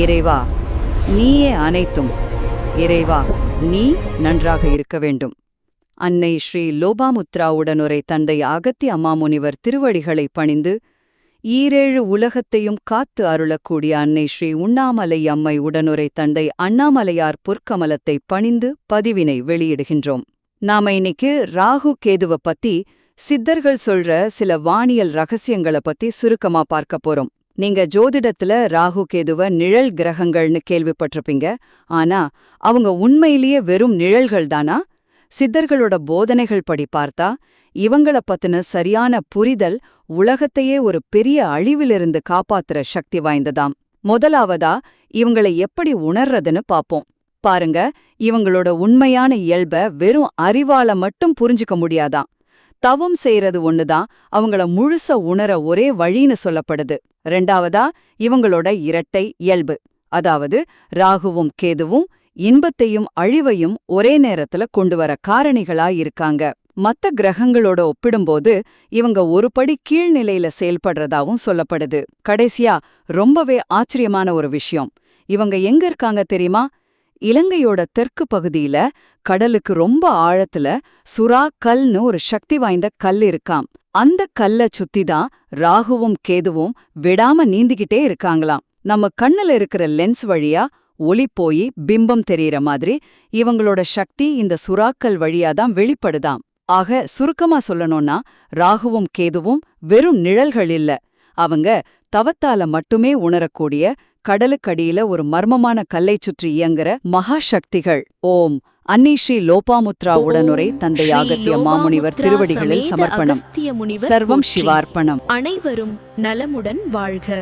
இறைவா, நீயே அனைத்தும். இறைவா, நீ நன்றாக இருக்க வேண்டும். அன்னை ஸ்ரீ லோபாமுத்ரா உடனுரை தந்தை அகத்திய அம்மாமுனிவர் திருவடிகளை பணிந்து ஈரேழு உலகத்தையும் காத்து அருளக்கூடிய அன்னை ஸ்ரீ உண்ணாமலை அம்மை உடனுரை தந்தை அண்ணாமலையார் பொற்கமலத்தை பணிந்து பதிவினை வெளியிடுகின்றோம். நாம இன்னைக்கு ராகு கேதுவ பத்தி சித்தர்கள் சொல்ற சில வானியல் ரகசியங்களை பத்தி சுருக்கமா பார்க்க போறோம். நீங்க ஜோதிடத்துல ராகு கேதுவ நிழல் கிரகங்கள்னு கேள்விப்பட்டிருப்பீங்க. ஆனா அவங்க உண்மையிலேயே வெறும் நிழல்கள் தானா? சித்தர்களோட போதனைகள் படி பார்த்தா இவங்கள பத்தின சரியான புரிதல் உலகத்தையே ஒரு பெரிய அழிவிலிருந்து காப்பாத்துற சக்தி வாய்ந்ததாம். முதலாவதா இவங்களை எப்படி உணர்றதுன்னு பாப்போம். பாருங்க, இவங்களோட உண்மையான இயல்ப வெறும் அறிவால மட்டும் புரிஞ்சுக்க முடியாதாம். தவம் செய்யறது ஒண்ணுதான் அவங்கள முழுச உணர ஒரே வழின்னு சொல்லப்படுது. ரெண்டாவதா இவங்களோட இரட்டை இயல்பு, அதாவது ராகுவும் கேதுவும் இன்பத்தையும் அழிவையும் ஒரே நேரத்துல கொண்டு வர காரணிகளா இருக்காங்க. மத்த கிரகங்களோட ஒப்பிடும்போது இவங்க ஒரு படி கீழ்நிலையில செயல்படுறதாவும் சொல்லப்படுது. கடைசியா ரொம்பவே ஆச்சரியமான ஒரு விஷயம், இவங்க எங்க இருக்காங்க தெரியுமா? இலங்கையோட தெற்கு பகுதியில கடலுக்கு ரொம்ப ஆழத்துல சுறா கல்னு ஒரு சக்தி வாய்ந்த கல் இருக்காம். அந்த கல்ல சுத்திதான் ராகுவும் கேதுவும் விடாம நீந்திக்கிட்டே இருக்காங்களாம். நம்ம கண்ணுல இருக்கிற லென்ஸ் வழியா ஒளி போய் பிம்பம் தெரியற மாதிரி இவங்களோட சக்தி இந்த சுறாக்கல் வழியாதான் வெளிப்படுதாம். ஆக சுருக்கமா சொல்லணும்னா ராகுவும் கேதுவும் வெறும் நிழல்கள் இல்ல, அவங்க தவத்தால மட்டுமே உணரக்கூடிய கடலுக்கடியில ஒரு மர்மமான கல்லை சுற்றி இயங்குற மகா சக்திகள். ஓம் அன்னை ஸ்ரீ லோபாமுத்ரா உடனுரை தந்தை அகத்திய மாமுனிவர் திருவடிகளில் சமர்ப்பணம். சர்வம் சிவார்ப்பணம். அனைவரும் நலமுடன் வாழ்க.